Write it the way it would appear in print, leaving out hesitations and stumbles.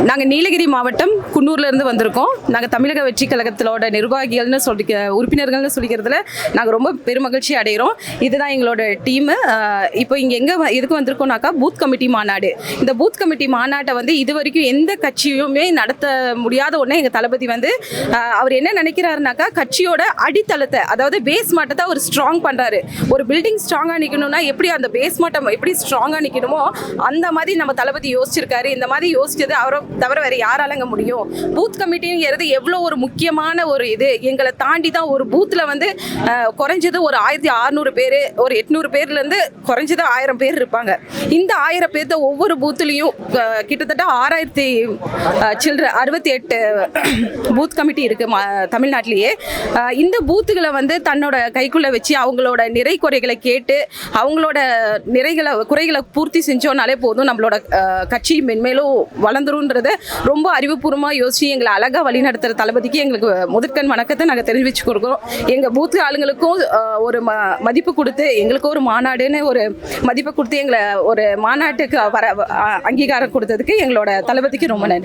நாங்கள் நீலகிரி மாவட்டம் குன்னூர்லேருந்து வந்திருக்கோம். நாங்கள் தமிழக வெற்றி கழகத்திலோட நிர்வாகிகள்னு உறுப்பினர்கள்னு சொல்லிக்கிறதுல நாங்கள் ரொம்ப பெருமகிழ்ச்சி அடைகிறோம். இதுதான் எங்களோட டீமு. இப்போ இங்கே எதுக்கு வந்திருக்கோம்னாக்கா பூத் கமிட்டி மாநாடு. இந்த பூத் கமிட்டி மாநாட்டை இது வரைக்கும் எந்த கட்சியுமே நடத்த முடியாத ஒன்று. எங்கள் தளபதி அவர் என்ன நினைக்கிறாருனாக்கா, கட்சியோட அடித்தளத்தை, அதாவது பேஸ் மாட்டத்தை அவர் ஸ்ட்ராங் பண்ணுறாரு. ஒரு பில்டிங் ஸ்ட்ராங்காக நிற்கணும்னா எப்படி அந்த பேஸ் மாட்டம் எப்படி ஸ்ட்ராங்காக நிற்கணுமோ அந்த மாதிரி நம்ம தளபதி யோசிச்சிருக்காரு. இந்த மாதிரி யோசிச்சது அவரை தவிர வேறு யாராலங்க முடியும்? பூத் கமிட்டிங்கிறது எவ்வளோ ஒரு முக்கியமான ஒரு இது. எங்களை தாண்டி தான் ஒரு பூத்தில் குறைஞ்சது ஒரு 1600 பேர், ஒரு 800 பேர்லேருந்து குறைஞ்சது 1000 பேர் இருப்பாங்க. இந்த 1000 பேர்த்த ஒவ்வொரு பூத்துலேயும் கிட்டத்தட்ட 68 பூத் கமிட்டி இருக்குது தமிழ்நாட்டிலேயே. இந்த பூத்துகளை தன்னோட கைக்குள்ளே வச்சு அவங்களோட நிறை குறைகளை கேட்டு அவங்களோட குறைகளை பூர்த்தி செஞ்சோன்னாலே போதும், நம்மளோட கட்சி மென்மேலும் வளர்ந்துருன்றத ரொம்ப அறிவுபூர்வமாக யோசிச்சு எங்களை அழகாக வழிநடத்துகிற தளபதிக்கு எங்களுக்கு முதற்கண் வணக்கத்தை நாங்கள் தெரிவிச்சு கொடுக்குறோம். எங்கள் பூத்து ஆளுங்களுக்கும் ஒரு மதிப்பு கொடுத்து, எங்களுக்கும் ஒரு மாநாடுன்னு ஒரு மதிப்பை கொடுத்து எங்களை ஒரு மாநாட்டுக்கு அங்கீகாரம் கொடுத்ததுக்கு எங்களோட தளபதிக்கு ரொம்ப நன்றி.